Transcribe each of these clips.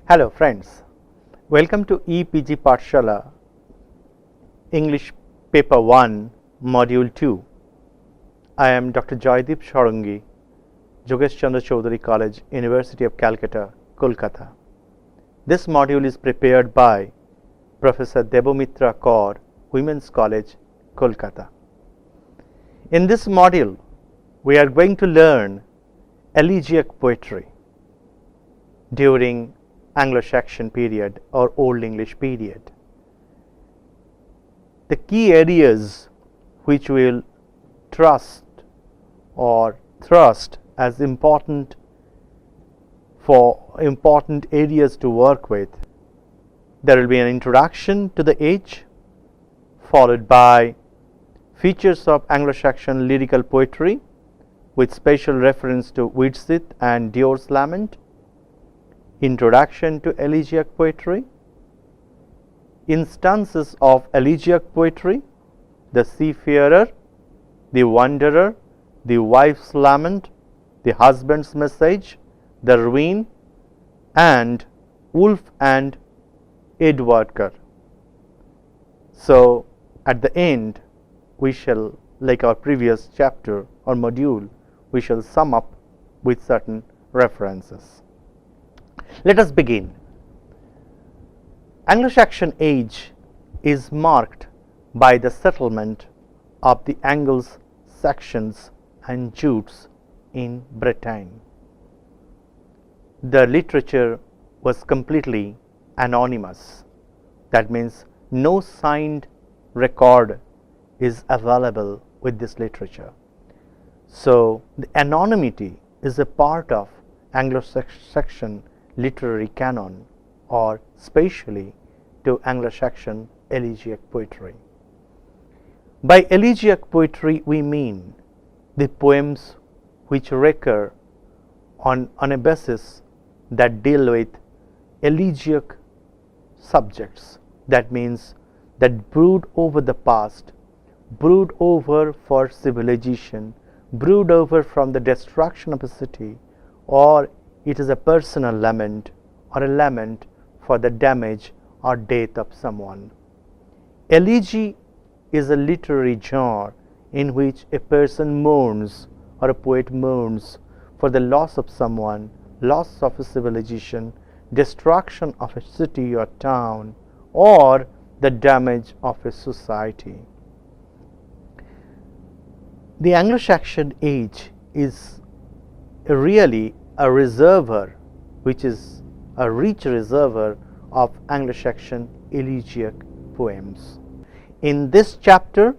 Hello friends, welcome to EPG Farcilla English Paper 1 Module 2. I am Dr. Joydeep Sharangi, Jogesh Chandra Chaudhary College, University of Calcutta, Kolkata. This module is prepared by Professor Debomitra Kaur, Women's College, Kolkata. In this module, we are going to learn elegiac poetry during Anglo-Saxon period or Old English period. The key areas which we will thrust as important areas to work with. There will be an introduction to the age, followed by features of Anglo-Saxon lyrical poetry with special reference to Whitsitt and Dior's Lament, introduction to elegiac poetry, instances of elegiac poetry, the Seafarer, the Wanderer, the Wife's Lament, the Husband's Message, the Ruin, and Wolf and Edwardker. So, at the end, we shall, like our previous chapter or module, we shall sum up with certain references. Let us begin. Anglo-Saxon age is marked by the settlement of the Angles, Saxons and Jutes in Britain. The literature was completely anonymous. That means no signed record is available with this literature. So, the anonymity is a part of Anglo-Saxon literary canon, or specially to Anglo-Saxon elegiac poetry. By elegiac poetry we mean the poems which recur on a basis that deal with elegiac subjects. That means that brood over the past, brood over for civilization, brood over from the destruction of a city, or it is a personal lament or a lament for the damage or death of someone. Elegy is a literary genre in which a person mourns or a poet mourns for the loss of someone, loss of a civilization, destruction of a city or town, or the damage of a society. The Anglo-Saxon age is really a reservoir, which is a rich reservoir of Anglo-Saxon elegiac poems. In this chapter,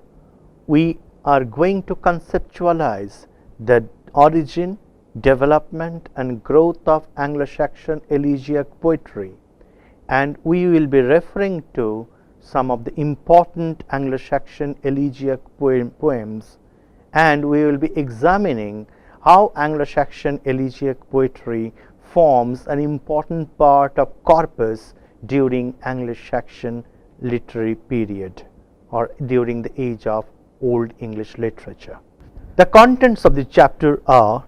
we are going to conceptualize the origin, development and growth of Anglo-Saxon elegiac poetry, and we will be referring to some of the important Anglo-Saxon elegiac poems, and we will be examining how Anglo-Saxon elegiac poetry forms an important part of corpus during Anglo-Saxon literary period or during the age of Old English literature. The contents of the chapter are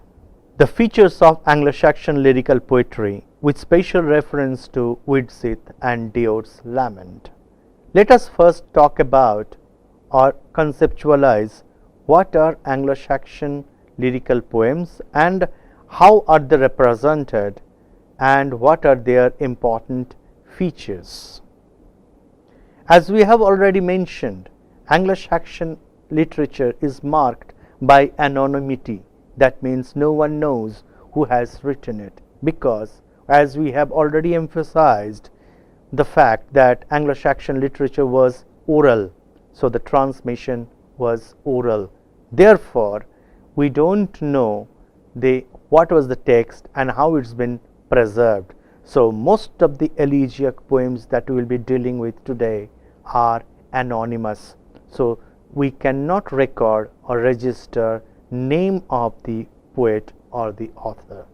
the features of Anglo-Saxon lyrical poetry with special reference to Whitsitt and Dior's Lament. Let us first talk about or conceptualize what are Anglo-Saxon lyrical poems and how are they represented and what are their important features. As we have already mentioned, Anglo-Saxon literature is marked by anonymity. That means no one knows who has written it, because as we have already emphasized the fact that Anglo-Saxon literature was oral, so the transmission was oral. Therefore, we don't know what was the text and how it's been preserved. So, most of the elegiac poems that we will be dealing with today are anonymous. So, we cannot record or register name of the poet or the author.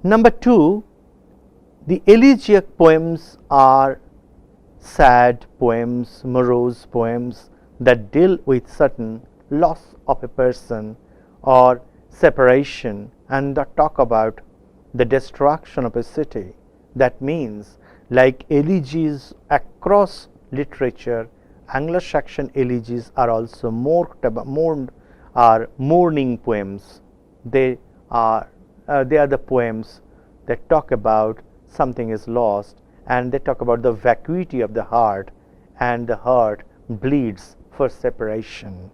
Number 2, the elegiac poems are sad poems, morose poems that deal with certain loss of a person or separation and talk about the destruction of a city, That means, like elegies across literature, Anglo-Saxon elegies are also mourning poems. They are the poems that talk about something is lost, and they talk about the vacuity of the heart, and the heart bleeds for separation.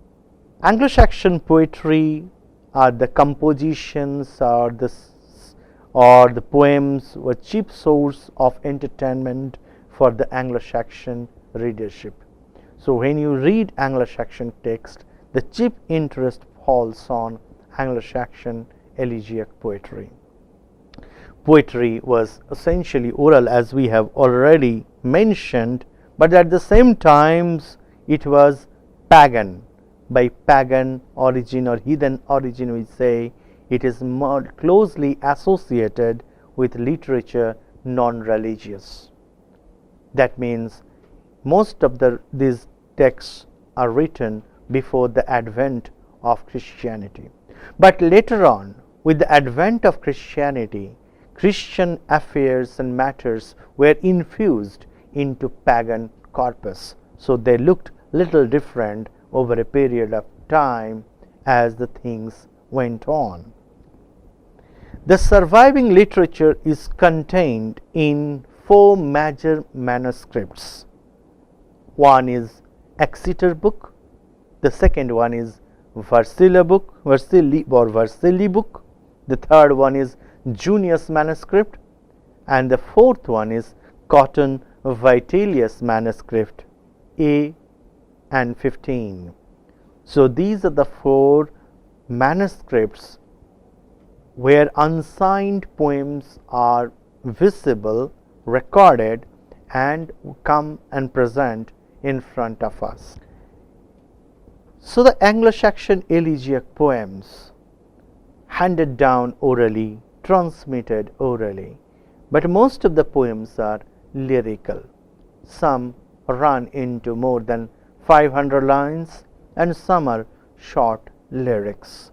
Anglo-Saxon poetry are the compositions or the poems were chief source of entertainment for the Anglo-Saxon readership. So when you read Anglo-Saxon text, the chief interest falls on Anglo-Saxon elegiac poetry. Poetry was essentially oral, as we have already mentioned, but at the same time it was pagan. By pagan origin or heathen origin, we say it is more closely associated with literature non-religious. That means most of these texts are written before the advent of Christianity. But later on, with the advent of Christianity, Christian affairs and matters were infused into pagan corpus. So they looked little different over a period of time as the things went on. The surviving literature is contained in 4 major manuscripts. One is Exeter book, the second one is Farcilla book, Vercelli book, the third one is Junius manuscript, and the fourth one is Cotton Vitellius manuscript A and 15. So these are the 4 manuscripts where unsigned poems are visible, recorded, and come and present in front of us. So the Anglo-Saxon elegiac poems handed down orally, transmitted orally, but most of the poems are lyrical. Some run into more than 500 lines and some are short lyrics,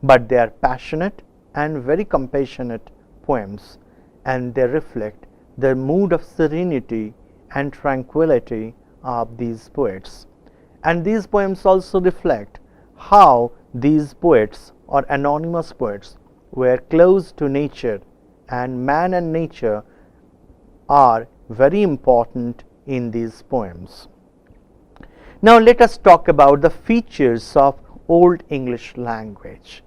but they are passionate and very compassionate poems, and they reflect the mood of serenity and tranquility of these poets. And these poems also reflect how these poets or anonymous poets were close to nature, and man and nature are very important in these poems. Now let us talk about the features of Old English language.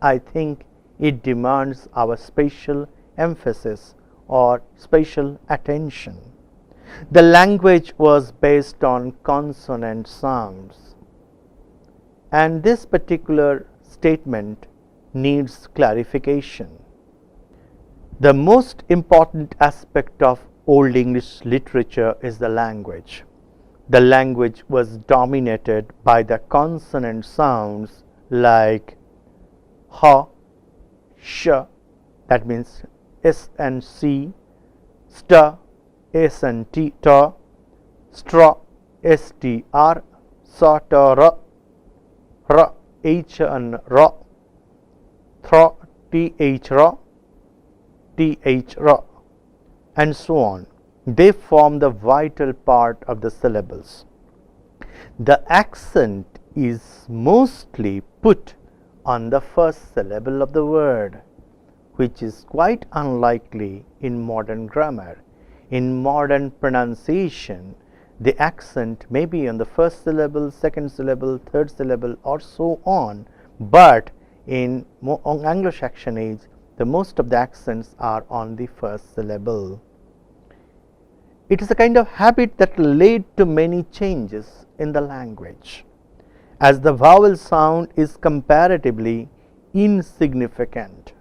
I think it demands our special emphasis or special attention. The language was based on consonant sounds, and this particular statement needs clarification. The most important aspect of Old English literature is the language. The language was dominated by the consonant sounds like ha, sh, that means s and c, st, s and t, ta, stra, str, sa, ta, ra, ra, h and ra, thra, th, ra, th, ra, and so on. They form the vital part of the syllables. The accent is mostly put on the first syllable of the word, which is quite unlikely in modern grammar. In modern pronunciation, the accent may be on the first syllable, second syllable, third syllable, or so on, but in Anglo-Saxon age, the most of the accents are on the first syllable. It is a kind of habit that led to many changes in the language, as the vowel sound is comparatively insignificant.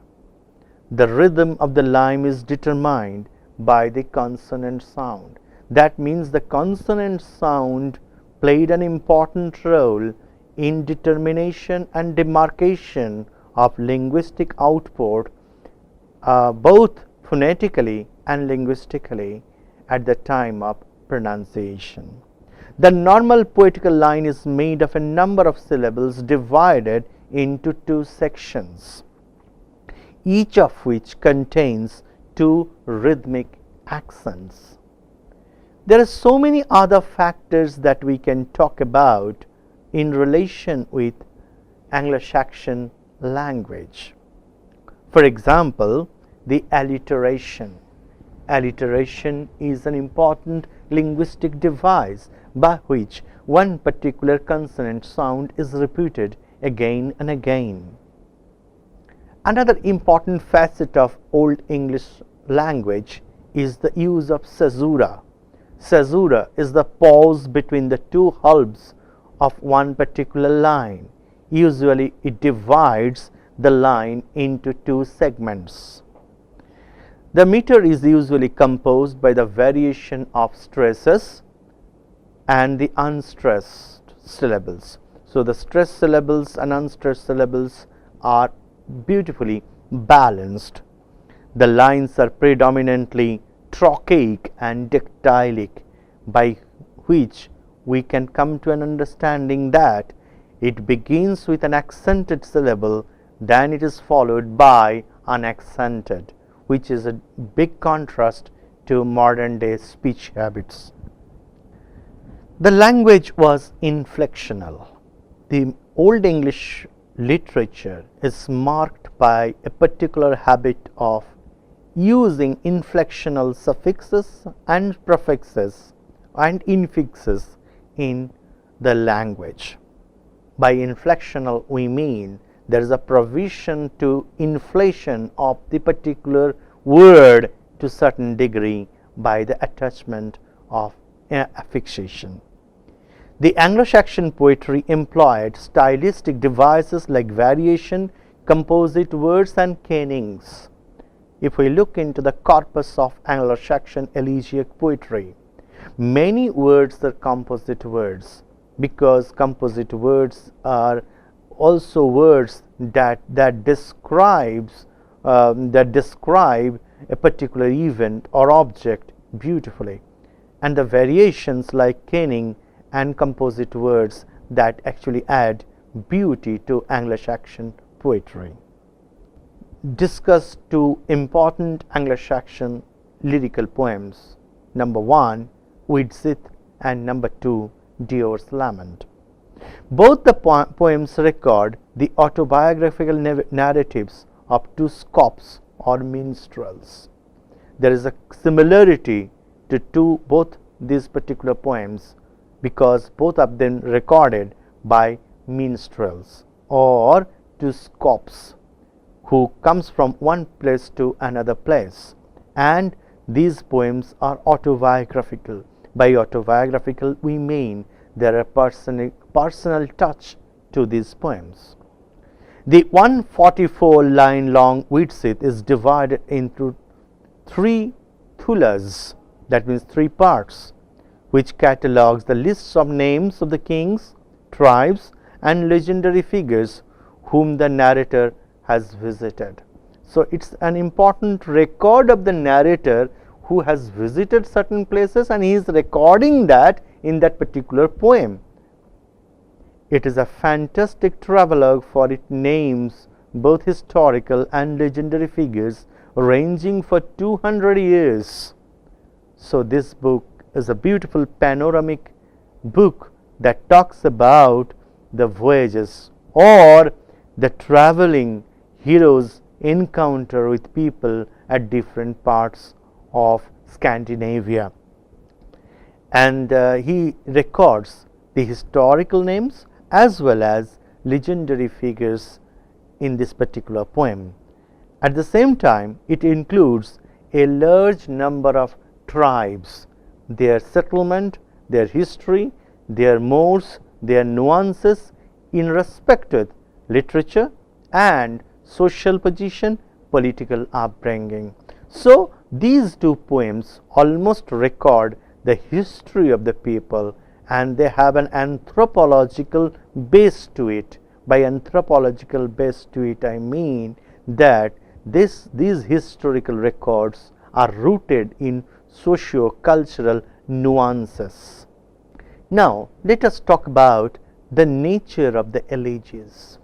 The rhythm of the line is determined by the consonant sound. That means the consonant sound played an important role in determination and demarcation of linguistic output, both phonetically and linguistically, at the time of pronunciation. The normal poetical line is made of a number of syllables divided into 2 sections, each of which contains 2 rhythmic accents. There are so many other factors that we can talk about in relation with Anglo-Saxon language. For example, the alliteration. Alliteration is an important linguistic device by which one particular consonant sound is repeated again and again. Another important facet of Old English language is the use of Sazura. Sazura is the pause between the two halves of one particular line. Usually it divides the line into two segments. The meter is usually composed by the variation of stresses and the unstressed syllables. So the stressed syllables and unstressed syllables are beautifully balanced. The lines are predominantly trochaic and dactylic, by which we can come to an understanding that it begins with an accented syllable, then it is followed by unaccented, which is a big contrast to modern day speech habits. The language was inflectional. The Old English literature is marked by a particular habit of using inflectional suffixes and prefixes and infixes in the language. By inflectional we mean there is a provision to inflation of the particular word to certain degree by the attachment of affixation. The Anglo-Saxon poetry employed stylistic devices like variation, composite words and kennings. If we look into the corpus of Anglo-Saxon elegiac poetry, many words are composite words, because composite words are also words that describe a particular event or object beautifully, and the variations like kenning and composite words that actually add beauty to Anglo-Saxon poetry. Discuss two important Anglo-Saxon lyrical poems. Number 1, Widsith, and number 2, Deor's Lament. Both the poems record the autobiographical narratives of two scopes or minstrels. There is a similarity to both these particular poems because both of them recorded by minstrels or two scopes who comes from one place to another place, and these poems are autobiographical. By autobiographical we mean there are personal touch to these poems. The 144 line long Widsith is divided into 3 thulas, that means 3 parts, which catalogues the lists of names of the kings, tribes and legendary figures whom the narrator has visited. So it's an important record of the narrator who has visited certain places, and he is recording that in that particular poem. It is a fantastic travelogue, for it names both historical and legendary figures ranging for 200 years. So this book is a beautiful panoramic book that talks about the voyages or the traveling heroes' encounter with people at different parts of Scandinavia, and he records the historical names as well as legendary figures in this particular poem. At the same time, it includes a large number of tribes, their settlement, their history, their modes, their nuances in respect to literature and social position, political upbringing. So these two poems almost record the history of the people, and they have an anthropological base to it. By anthropological base to it, I mean that these historical records are rooted in socio-cultural nuances. Now let us talk about the nature of the elegies.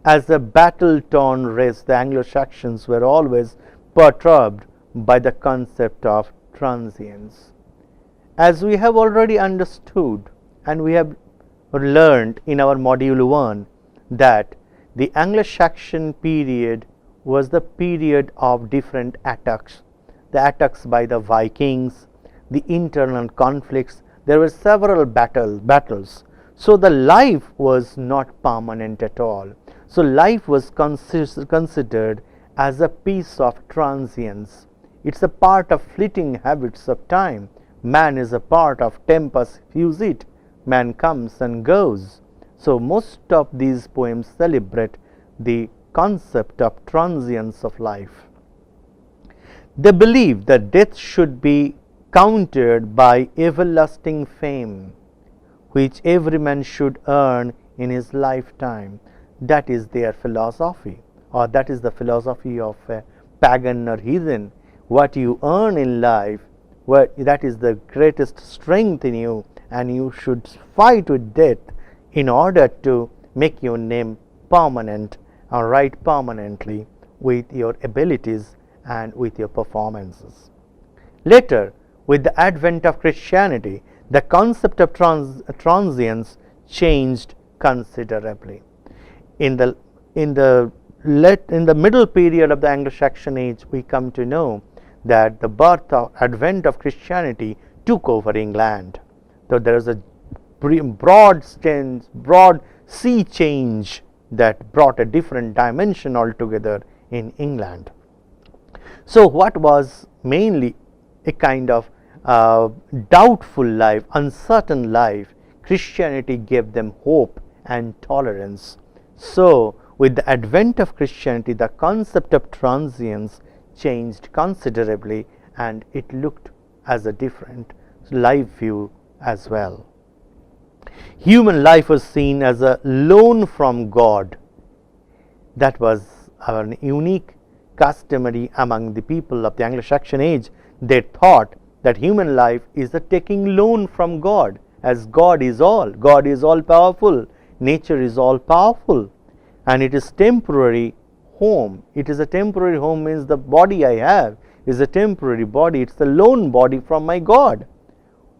As a battle-torn race, the Anglo-Saxons were always perturbed by the concept of transience. As we have already understood and we have learned in our module 1 that the Anglo-Saxon period was the period of different attacks, the attacks by the Vikings, the internal conflicts. There were several battles. So the life was not permanent at all. So life was considered as a piece of transience. It's a part of fleeting habits of time. Man is a part of tempus fugit. Man comes and goes. So most of these poems celebrate the concept of transience of life. They believe that death should be countered by everlasting fame, which every man should earn in his lifetime. That is their philosophy, or that is the philosophy of a pagan or heathen. What you earn in life, that is the greatest strength in you, and you should fight with death in order to make your name permanent or write permanently with your abilities and with your performances. Later, with the advent of Christianity, the concept of transience changed considerably. In the middle period of the Anglo-Saxon age, we come to know that the advent of Christianity took over England. So there is a broad sea change that brought a different dimension altogether in England. So what was mainly a kind of doubtful life, uncertain life, Christianity gave them hope and tolerance. So with the advent of Christianity, the concept of transience changed considerably, and it looked as a different life view as well. Human life was seen as a loan from God. That was a unique customary among the people of the Anglo-Saxon age. They thought that human life is a taking loan from God, as God is all powerful, nature is all powerful, and it is temporary home. It is a temporary home means the body I have is a temporary body. It's the loan body from my God.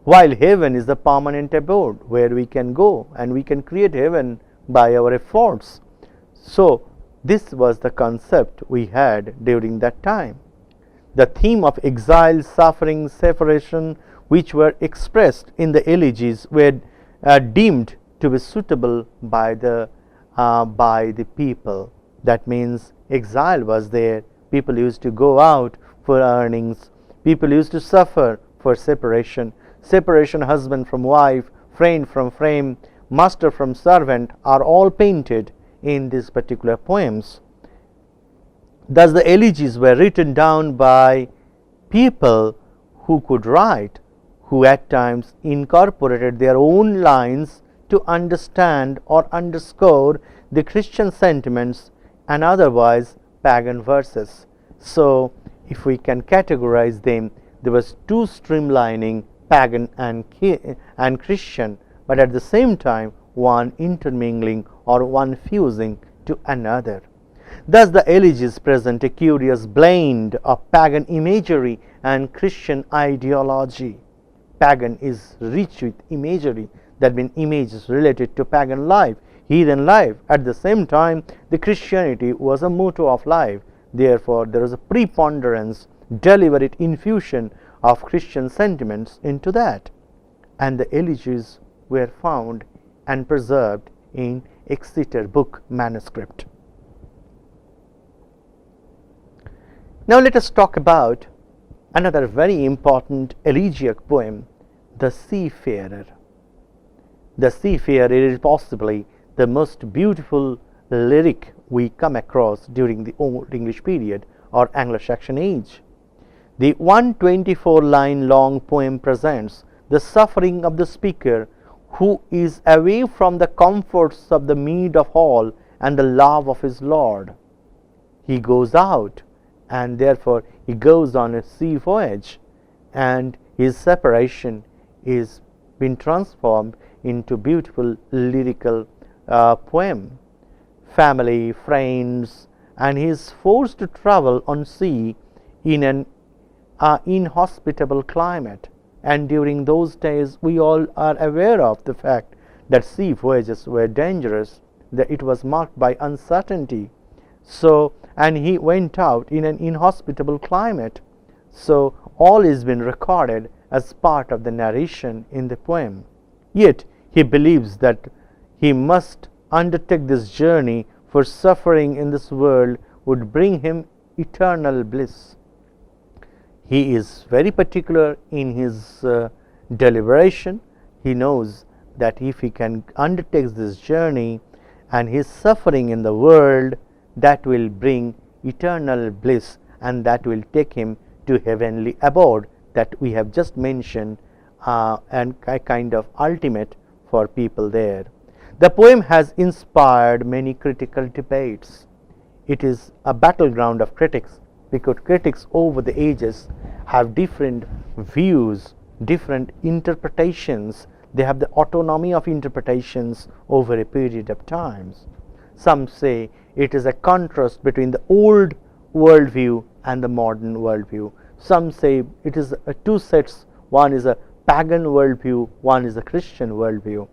While heaven is the permanent abode where we can go and we can create heaven by our efforts. So this was the concept we had during that time. The theme of exile, suffering, separation, which were expressed in the Elegies, were deemed to be suitable by the people. That means exile was there. People used to go out for earnings. People used to suffer for separation. Separation, husband from wife, friend from friend, master from servant, are all painted in these particular poems. Thus the elegies were written down by people who could write, who at times incorporated their own lines to understand or underscore the Christian sentiments and otherwise pagan verses. So if we can categorize them, there was two streamlining, pagan and Christian, but at the same time one intermingling or one fusing to another. Thus the elegies present a curious blend of pagan imagery and Christian ideology. Pagan is rich with imagery, that means images related to pagan life, heathen life. At the same time, the Christianity was a motto of life. Therefore, there is a preponderance, deliberate infusion of Christian sentiments into that, and the elegies were found and preserved in Exeter Book manuscript. Now let us talk about another very important elegiac poem, the Seafarer. The Seafarer is possibly the most beautiful lyric we come across during the Old English period or Anglo-Saxon age. The 124-line long poem presents the suffering of the speaker, who is away from the comforts of the mead of hall and the love of his lord. He goes out, and therefore he goes on a sea voyage, and his separation is been transformed into beautiful lyrical poem. Family, friends, and he is forced to travel on sea in an inhospitable climate, and during those days we all are aware of the fact that sea voyages were dangerous, that it was marked by uncertainty. So, and he went out in an inhospitable climate. So all is been recorded as part of the narration in the poem. Yet he believes that he must undertake this journey, for suffering in this world would bring him eternal bliss. He is very particular in his deliberation. He knows that if he can undertake this journey and his suffering in the world, that will bring eternal bliss, and that will take him to heavenly abode that we have just mentioned, and a kind of ultimate for people there. The poem has inspired many critical debates. It is a battleground of critics, because critics over the ages have different views, different interpretations. They have the autonomy of interpretations over a period of times. Some say it is a contrast between the old worldview and the modern worldview. Some say it is two sets, one is a pagan worldview, one is a Christian worldview.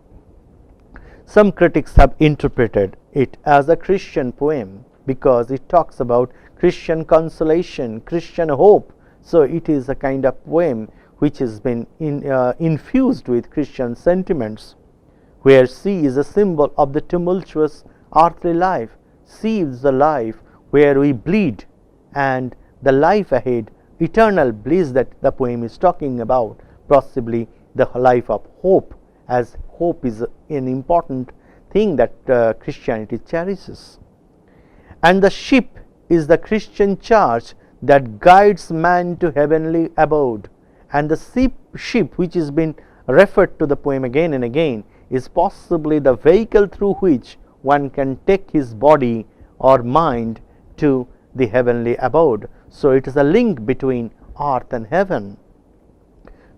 Some critics have interpreted it as a Christian poem because it talks about Christian consolation, Christian hope. So it is a kind of poem which has been infused with Christian sentiments, where sea is a symbol of the tumultuous earthly life. Sea is the life where we bleed, and the life ahead, eternal bliss that the poem is talking about, possibly the life of hope, as hope is an important thing that Christianity cherishes. And the ship is the Christian church that guides man to heavenly abode. And the ship which has been referred to the poem again and again is possibly the vehicle through which one can take his body or mind to the heavenly abode. So it is a link between earth and heaven.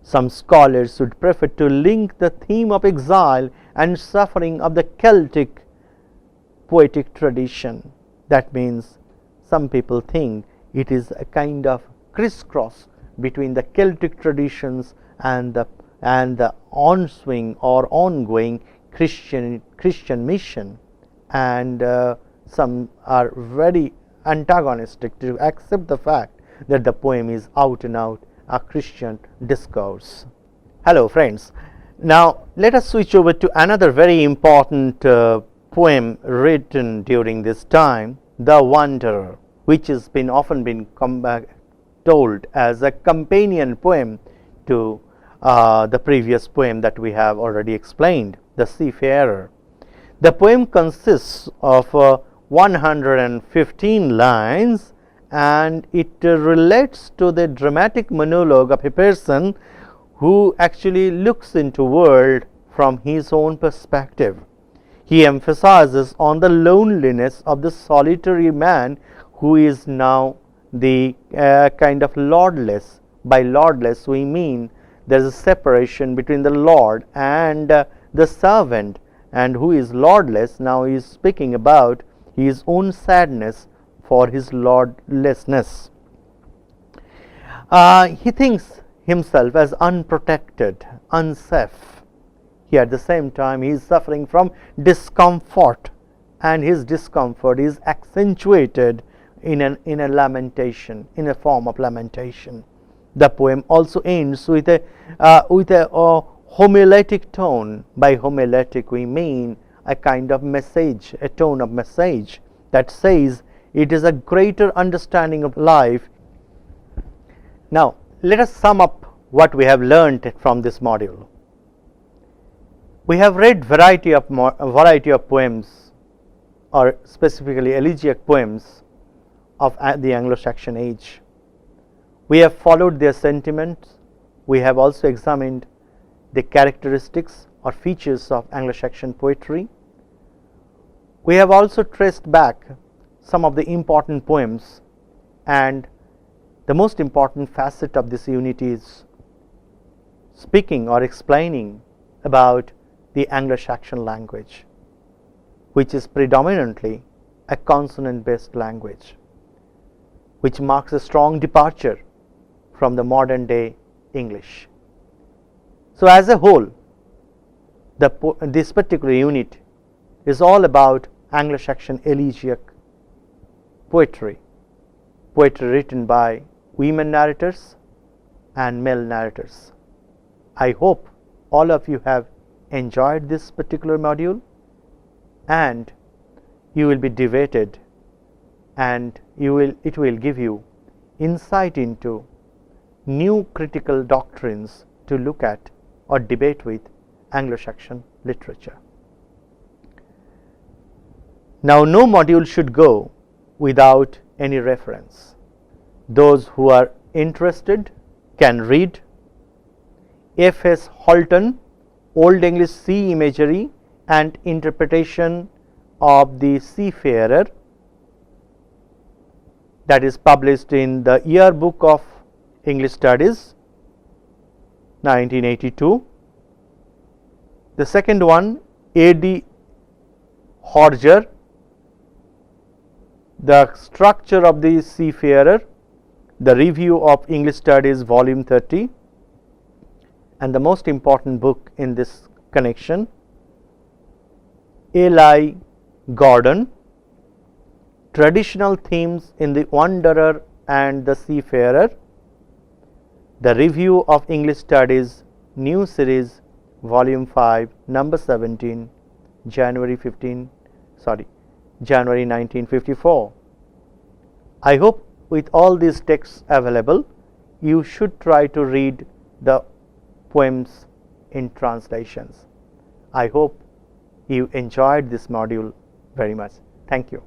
Some scholars would prefer to link the theme of exile and suffering of the Celtic poetic tradition. That means some people think it is a kind of crisscross between the Celtic traditions and the onswing or ongoing Christian mission, and some are very antagonistic to accept the fact that the poem is out and out a Christian discourse. Hello friends, now let us switch over to another very important poem written during this time, The Wanderer, which has been often been told as a companion poem to the previous poem that we have already explained, The Seafarer. The poem consists of 115 lines, and it relates to the dramatic monologue of a person who actually looks into world from his own perspective. He emphasizes on the loneliness of the solitary man who is now the kind of lordless. By lordless we mean there is a separation between the Lord and the servant, and who is lordless now he is speaking about his own sadness for his lordlessness. He thinks himself as unprotected, unsafe. He at the same time he is suffering from discomfort, and his discomfort is accentuated in a lamentation, in a form of lamentation. The poem also ends with a homiletic tone. By homiletic we mean a kind of message, a tone of message that says it is a greater understanding of life. Now let us sum up what we have learned from this module. We have read variety of poems, or specifically elegiac poems of the Anglo-Saxon age. We have followed their sentiments. We have also examined the characteristics or features of Anglo-Saxon poetry. We have also traced back some of the important poems, and the most important facet of this unit is speaking or explaining about the Anglo-Saxon language, which is predominantly a consonant based language, which marks a strong departure from the modern day English. So, as a whole, this particular unit is all about Anglo-Saxon elegiac poetry, poetry written by women narrators and male narrators. I hope all of you have enjoyed this particular module, and you will be debated, and it will give you insight into new critical doctrines to look at or debate with Anglo-Saxon literature. Now, no module should go without any reference. Those who are interested can read F.S. Halton, Old English Sea Imagery and Interpretation of the Seafarer, that is published in the Yearbook of English Studies 1982. The second one, A.D. Horger, The Structure of the Seafarer, the Review of English Studies volume 30, and the most important book in this connection, Eli Gordon, Traditional Themes in the Wanderer and the Seafarer, the Review of English Studies New Series volume 5 number 17, January 1954. I hope with all these texts available, you should try to read the poems in translations. I hope you enjoyed this module very much. Thank you.